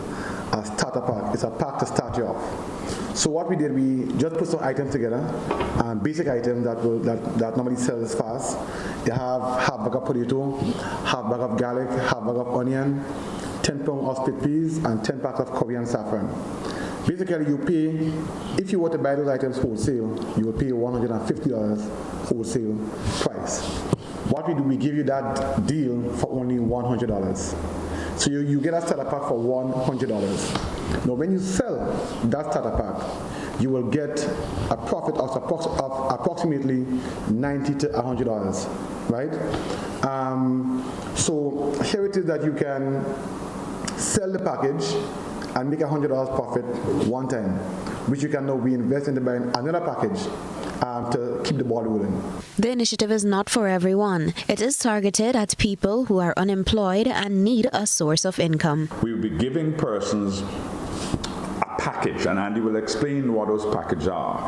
a starter pack. It's a pack to start you off. So what we did, we just put some items together, basic items that normally sells fast. They have half bag of potato, half bag of garlic, half bag of onion, 10 pounds of split peas, and 10 packs of Korean saffron. Basically, you pay, if you were to buy those items wholesale, you will pay $150 wholesale price. What we do, we give you that deal for only $100. So you get a starter pack for $100. Now, when you sell that starter pack, you will get a profit of approximately $90 to $100, right? So here it is that you can sell the package and make $100 profit one time, which you can now reinvest into buying another package to keep the ball rolling. The initiative is not for everyone. It is targeted at people who are unemployed and need a source of income. We will be giving persons a package, and Andy will explain what those packages are,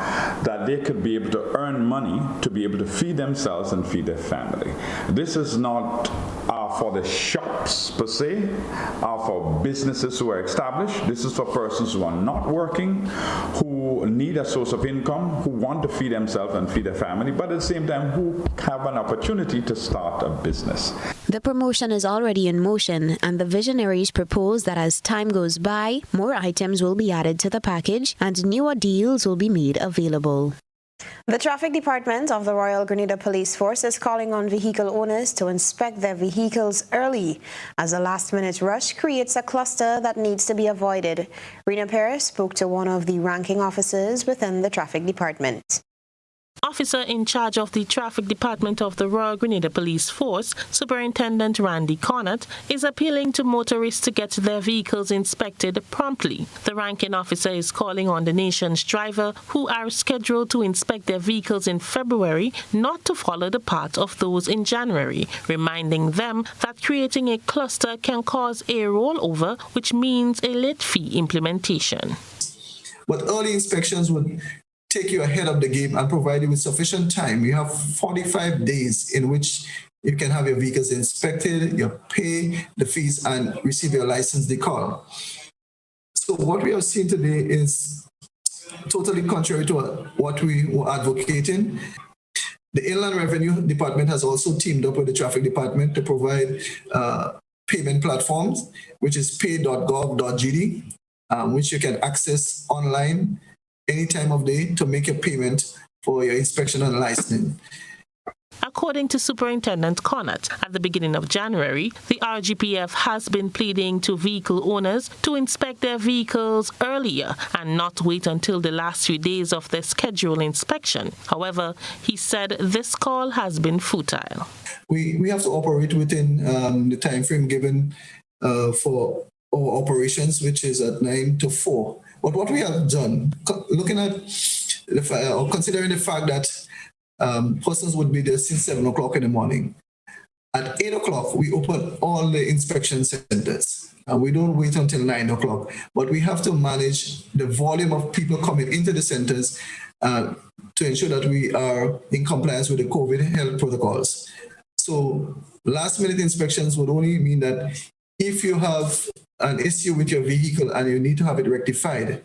that they could be able to earn money to be able to feed themselves and feed their family. This is not for the shops per se, for businesses who are established. This is for persons who are not working, who need a source of income, who want to feed themselves and feed their family, but at the same time who have an opportunity to start a business. The promotion is already in motion, and the visionaries propose that as time goes by, more items will be added to the package and newer deals will be made available. The Traffic Department of the Royal Grenada Police Force is calling on vehicle owners to inspect their vehicles early, as a last-minute rush creates a cluster that needs to be avoided. Rena Perez spoke to one of the ranking officers within the Traffic Department. Officer in charge of the Traffic Department of the Royal Grenada Police Force, Superintendent Randy Connaught, is appealing to motorists to get their vehicles inspected promptly. The ranking officer is calling on the nation's drivers who are scheduled to inspect their vehicles in February not to follow the path of those in January, reminding them that creating a cluster can cause a rollover, which means a late fee implementation. But early inspections would take you ahead of the game and provide you with sufficient time. You have 45 days in which you can have your vehicles inspected, you pay the fees, and receive your license decal. So what we have seen today is totally contrary to what we were advocating. The Inland Revenue Department has also teamed up with the Traffic Department to provide payment platforms, which is pay.gov.gd, which you can access online any time of day to make a payment for your inspection and licensing. According to Superintendent Connaught, at the beginning of January, the RGPF has been pleading to vehicle owners to inspect their vehicles earlier and not wait until the last few days of their scheduled inspection. However, he said this call has been futile. We have to operate within the time frame given for our operations, which is at 9 to 4. But what we have done, looking at considering the fact that persons would be there since 7 o'clock in the morning, at 8 o'clock, we open all the inspection centers. And we don't wait until 9 o'clock. But we have to manage the volume of people coming into the centers to ensure that we are in compliance with the COVID health protocols. So last-minute inspections would only mean that if you have an issue with your vehicle and you need to have it rectified,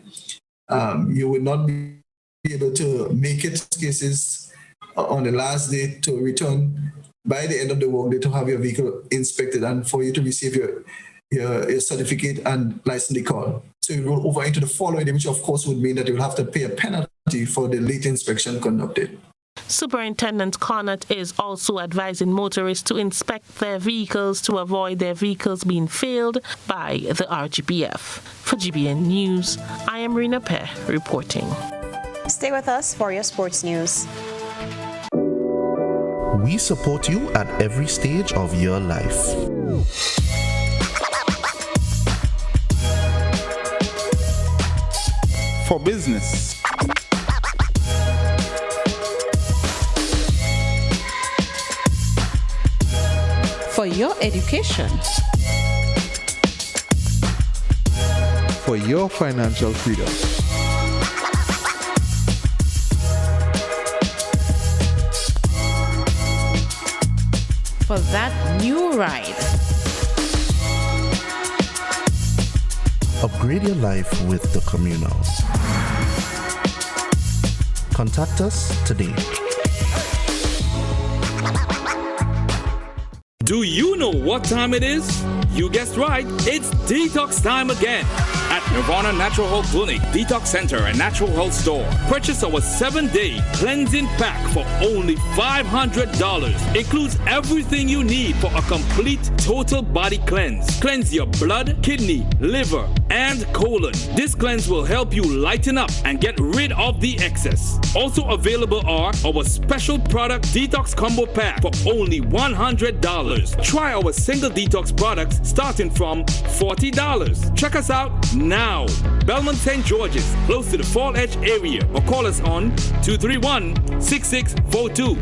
you will not be able to make it cases on the last day to return by the end of the workday to have your vehicle inspected and for you to receive your certificate and license decal. So you roll over into the following day, which of course would mean that you will have to pay a penalty for the late inspection conducted. Superintendent Connaught is also advising motorists to inspect their vehicles to avoid their vehicles being failed by the RGPF. For GBN News, I am Rena Perez reporting. Stay with us for your sports news. We support you at every stage of your life. For business, for your education, for your financial freedom, for that new ride. Upgrade your life with the Communal. Contact us today. Do you know what time it is? You guessed right, it's detox time again. At Nirvana Natural Health Clinic, Detox Center, and Natural Health Store. Purchase our 7-day cleansing pack for only $500. Includes everything you need for a complete total body cleanse. Cleanse your blood, kidney, liver, and colon. This cleanse will help you lighten up and get rid of the excess. Also available are our special product Detox Combo Pack for only $100. Try our single detox products starting from $40. Check us out now now. Belmont St. George's, close to the Fall Edge area, or call us on 231-6642,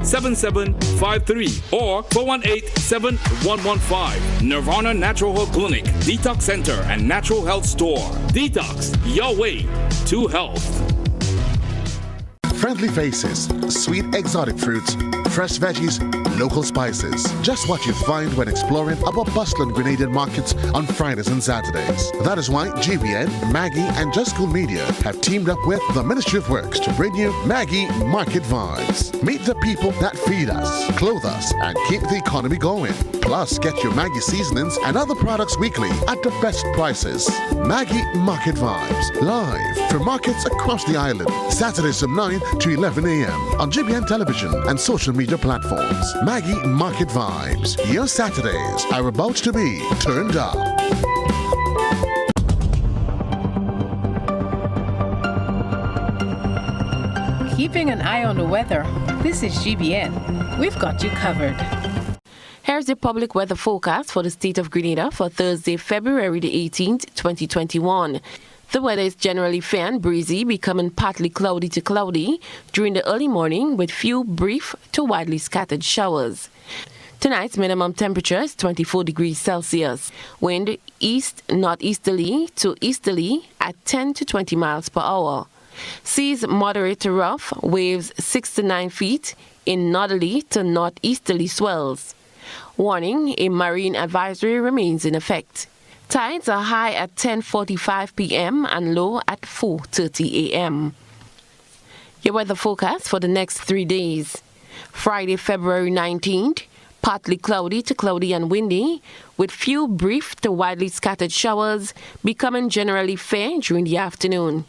449-7753, or 418-7115. Nirvana Natural Health Clinic, Detox Center, and Natural Health Store. Detox, your way to health. Friendly faces, sweet exotic fruits, fresh veggies, local spices. Just what you find when exploring our bustling Grenadian markets on Fridays and Saturdays. That is why GBN, Maggie, and Just Cool Media have teamed up with the Ministry of Works to bring you Maggie Market Vibes. Meet the people that feed us, clothe us, and keep the economy going. Plus, get your Maggie seasonings and other products weekly at the best prices. Maggie Market Vibes, live from markets across the island, Saturdays from 9 to 11 a.m. on GBN television and social media platforms. Maggie Market Vibes. Your Saturdays are about to be turned up. Keeping an eye on the weather. This is GBN. We've got you covered. Here's the public weather forecast for the state of Grenada for Thursday, February the 18th, 2021. The weather is generally fair and breezy, becoming partly cloudy to cloudy during the early morning with few brief to widely scattered showers. Tonight's minimum temperature is 24 degrees Celsius. Wind east-northeasterly to easterly at 10 to 20 miles per hour. Seas moderate to rough, waves 6 to 9 feet in northerly to northeasterly swells. Warning, a marine advisory remains in effect. Tides are high at 10:45 p.m. and low at 4:30 a.m. Your weather forecast for the next 3 days. Friday, February 19th, partly cloudy to cloudy and windy, with few brief to widely scattered showers, becoming generally fair during the afternoon.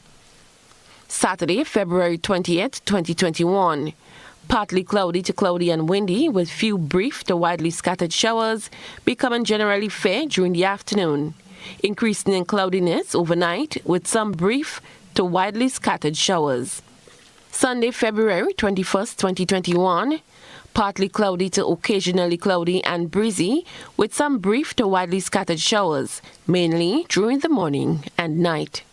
Saturday, February 20th, 2021. Partly cloudy to cloudy and windy with few brief to widely scattered showers, becoming generally fair during the afternoon. Increasing in cloudiness overnight with some brief to widely scattered showers. Sunday, February 21st, 2021. Partly cloudy to occasionally cloudy and breezy with some brief to widely scattered showers, mainly during the morning and night.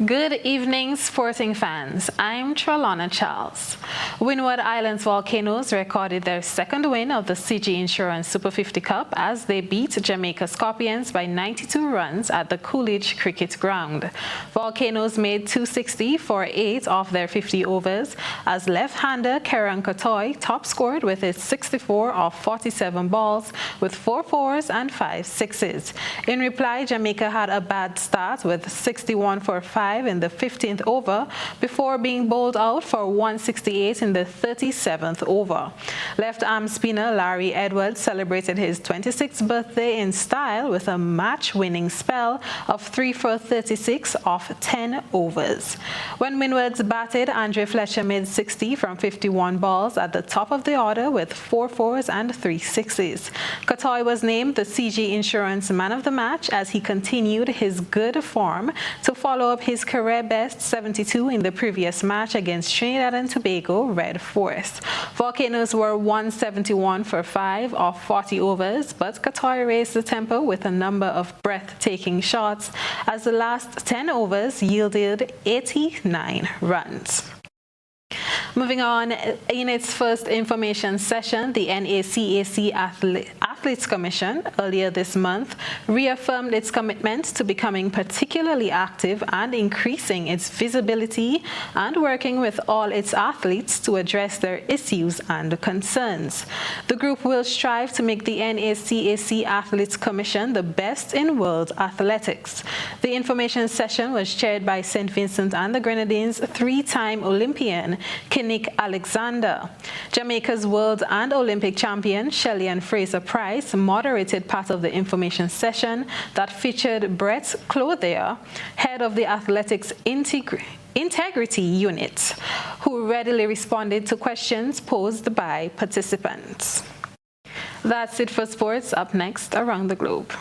Good evening, sporting fans. I'm Trelana Charles. Windward Islands Volcanoes recorded their second win of the CG Insurance Super 50 Cup as they beat Jamaica Scorpions by 92 runs at the Coolidge Cricket Ground. Volcanoes made 260 for 8 of their 50 overs as left-hander Karen Katoy top-scored with his 64 of 47 balls with 4 fours and 5 sixes. In reply, Jamaica had a bad start with 61 for 5 in the 15th over before being bowled out for 168 in the 37th over. Left-arm spinner Larry Edwards celebrated his 26th birthday in style with a match-winning spell of 3 for 36 off 10 overs. When Windwards batted, Andre Fletcher made 60 from 51 balls at the top of the order with 4 fours and 3 sixes. Katoy was named the CG Insurance Man of the Match as he continued his good form to follow up his career best 72 in the previous match against Trinidad and Tobago Red Force. Volcanoes were 171 for 5 off 40 overs, but Katoy raised the tempo with a number of breathtaking shots as the last 10 overs yielded 89 runs. Moving on, in its first information session, the NACAC Athletes Commission earlier this month reaffirmed its commitment to becoming particularly active and increasing its visibility and working with all its athletes to address their issues and concerns. The group will strive to make the NACAC Athletes Commission the best in world athletics. The information session was chaired by St. Vincent and the Grenadines' 3-time Olympian, Kinnick Alexander. Jamaica's world and Olympic champion Shelley and Fraser Price moderated part of the information session that featured Brett Clothier, head of the Athletics Integrity Unit, who readily responded to questions posed by participants. That's it for sports. Up next, Around the Globe.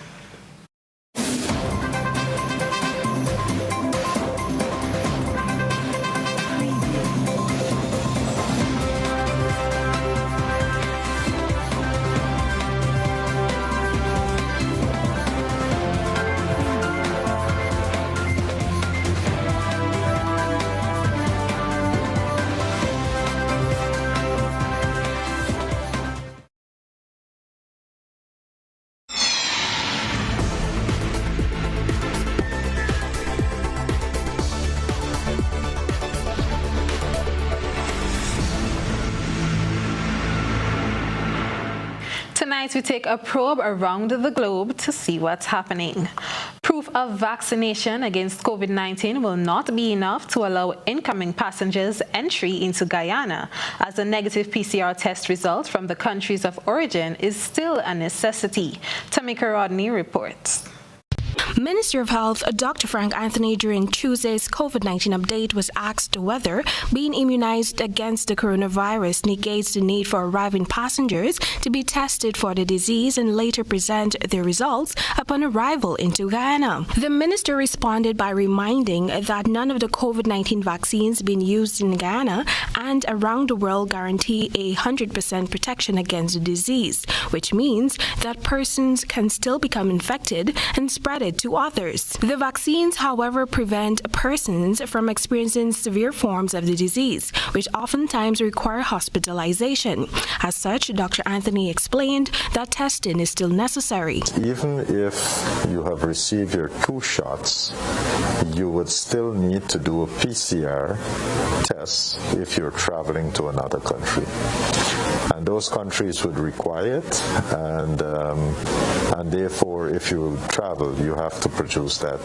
Tonight, we take a probe around the globe to see what's happening. Proof of vaccination against COVID-19 will not be enough to allow incoming passengers entry into Guyana, as a negative PCR test result from the countries of origin is still a necessity. Tamika Rodney reports. Minister of Health Dr. Frank Anthony during Tuesday's COVID-19 update was asked whether being immunized against the coronavirus negates the need for arriving passengers to be tested for the disease and later present their results upon arrival into Guyana. The minister responded by reminding that none of the COVID-19 vaccines being used in Guyana and around the world guarantee 100% protection against the disease, which means that persons can still become infected and spread it to others. The vaccines, however, prevent persons from experiencing severe forms of the disease, which oftentimes require hospitalization. As such, Dr. Anthony explained that testing is still necessary. Even if you have received your 2 shots, you would still need to do a PCR test if you're traveling to another country. And those countries would require it, and therefore, if you travel, you have to produce that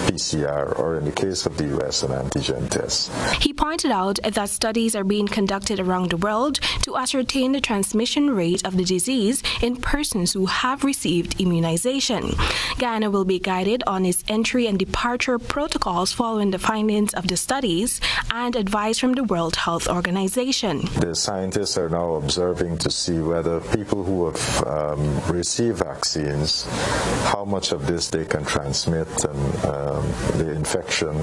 PCR, or in the case of the U.S., an antigen test. He pointed out that studies are being conducted around the world to ascertain the transmission rate of the disease in persons who have received immunization. Guyana will be guided on its entry and departure protocols following the findings of the studies and advice from the World Health Organization. The scientists are now observing to see whether people who have received vaccines, how much of this they can transmit, and the infection,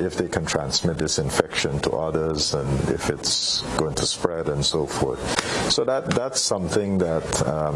if they can transmit this infection to others, and if it's going to spread and so forth. So that's something that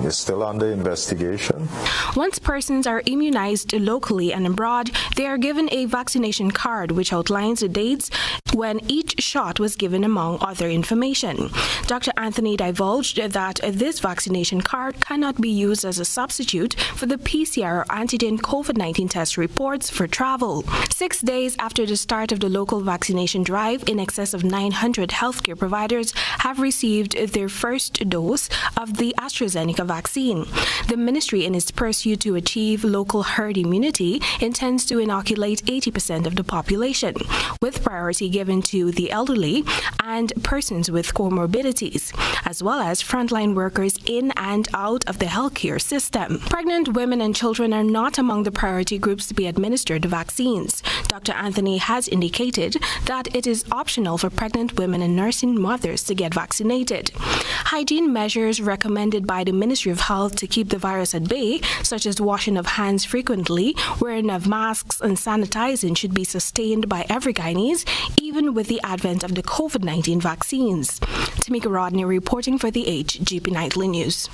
is still under investigation. Once persons are immunized locally and abroad, they are given a vaccination card which outlines the dates when each shot was given, among other information. Dr. Anthony divulged that this vaccination card cannot be used as a substitute for the PCR or antigen COVID-19 test reports for travel. 6 days after the start of the local vaccination drive, in excess of 900 healthcare providers have received their first dose of the AstraZeneca vaccine. The ministry, in its pursuit to achieve local herd immunity, intends to inoculate 80% of the population, with priority given to the elderly and persons with comorbidities, as well as frontline workers in and out of the healthcare system. Pregnant women and children are not among the priority groups to be administered the vaccines. Dr. Anthony has indicated that it is optional for pregnant women and nursing mothers to get vaccinated. Hygiene measures recommended by the Ministry of Health to keep the virus at bay, such as washing of hands frequently, wearing of masks, and sanitizing, should be sustained by every Guyanese, even with the advent of the COVID-19 vaccines. Tamika Rodney reporting for the HGP Nightly News.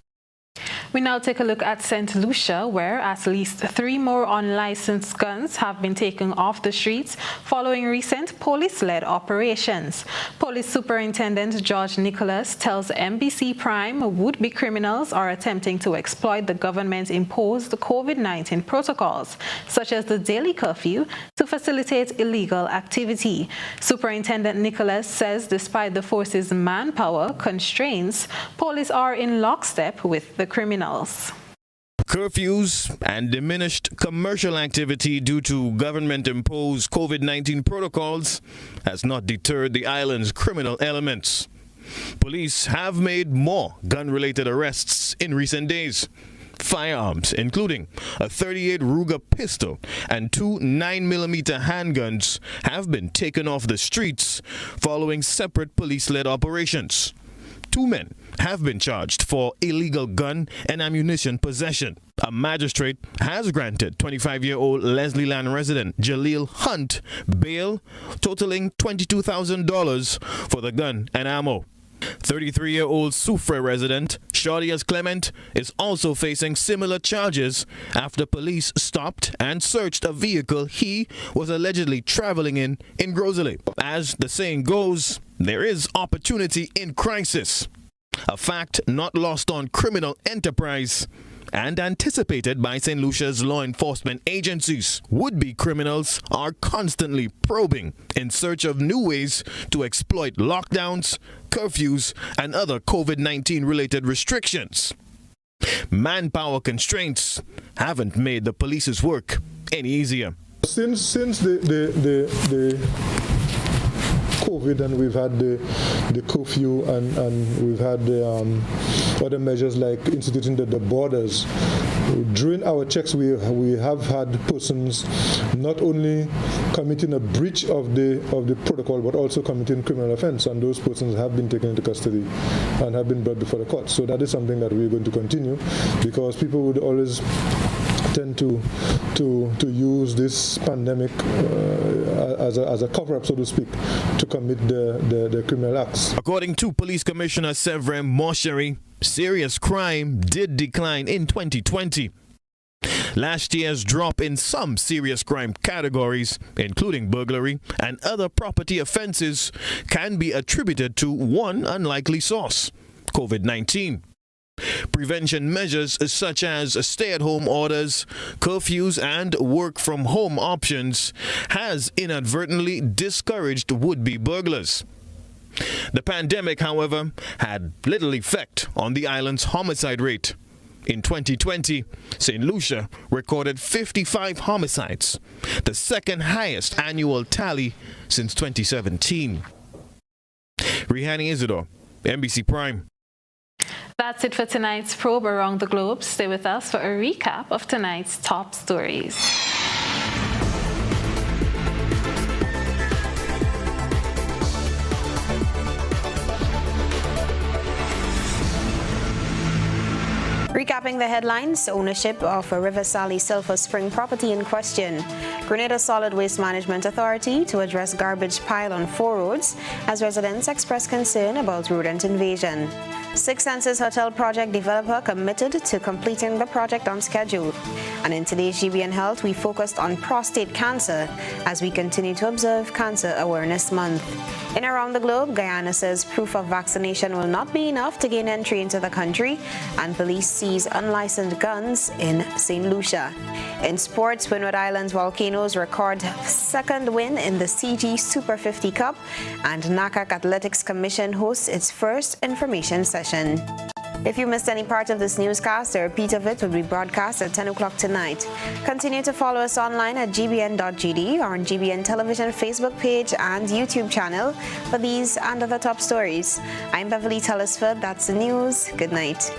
We now take a look at St. Lucia, where at least 3 more unlicensed guns have been taken off the streets following recent police-led operations. Police Superintendent George Nicholas tells NBC Prime would-be criminals are attempting to exploit the government-imposed COVID-19 protocols, such as the daily curfew, to facilitate illegal activity. Superintendent Nicholas says despite the force's manpower constraints, police are in lockstep with the criminals. Curfews and diminished commercial activity due to government-imposed COVID-19 protocols has not deterred the island's criminal elements. Police have made more gun-related arrests in recent days. firearms, including a .38 Ruger pistol and 2 9mm handguns, have been taken off the streets following separate police-led operations. 2 men have been charged for illegal gun and ammunition possession. A magistrate has granted 25-year-old Leslie Land resident Jaleel Hunt bail totaling $22,000 for the gun and ammo. 33-year-old Soufre resident Shaudias Clement is also facing similar charges after police stopped and searched a vehicle he was allegedly traveling in Grosley. As the saying goes, there is opportunity in crisis, a fact not lost on criminal enterprise and anticipated by St. Lucia's law enforcement agencies. Would-be criminals are constantly probing in search of new ways to exploit lockdowns, curfews, and other COVID-19 related restrictions. Manpower constraints haven't made the police's work any easier. Since the COVID, and we've had the curfew, and we've had the other measures like instituting the borders. During our checks, we have had persons not only committing a breach of the protocol, but also committing criminal offense, and those persons have been taken into custody and have been brought before the court. So that is something that we're going to continue, because people would always tend to use this pandemic as a cover-up, so to speak, to commit the criminal acts. According to Police Commissioner Severin Morchery, serious crime did decline in 2020. Last year's drop in some serious crime categories, including burglary and other property offenses, can be attributed to one unlikely source: COVID-19. Prevention measures such as stay-at-home orders, curfews, and work-from-home options has inadvertently discouraged would-be burglars. The pandemic, however, had little effect on the island's homicide rate. In 2020, St. Lucia recorded 55 homicides, the second highest annual tally since 2017. Rihani Isidore, NBC Prime. That's it for tonight's Probe Around the Globe. Stay with us for a recap of tonight's top stories. Recapping the headlines, ownership of a River Sally Sulphur Spring property in question. Grenada Solid Waste Management Authority to address garbage pile on 4 roads as residents express concern about rodent invasion. Six Senses Hotel project developer committed to completing the project on schedule. And in today's GBN Health, we focused on prostate cancer as we continue to observe Cancer Awareness Month. In Around the Globe, Guyana says proof of vaccination will not be enough to gain entry into the country, and police seize unlicensed guns in St. Lucia. In sports, Windward Islands Volcanoes record second win in the CG Super 50 Cup, and NACAC Athletics Commission hosts its first information session. If you missed any part of this newscast, a repeat of it will be broadcast at 10 o'clock tonight. Continue to follow us online at gbn.gd or on GBN Television Facebook page and YouTube channel for these and other top stories. I'm Beverly Telesford. That's the news. Good night.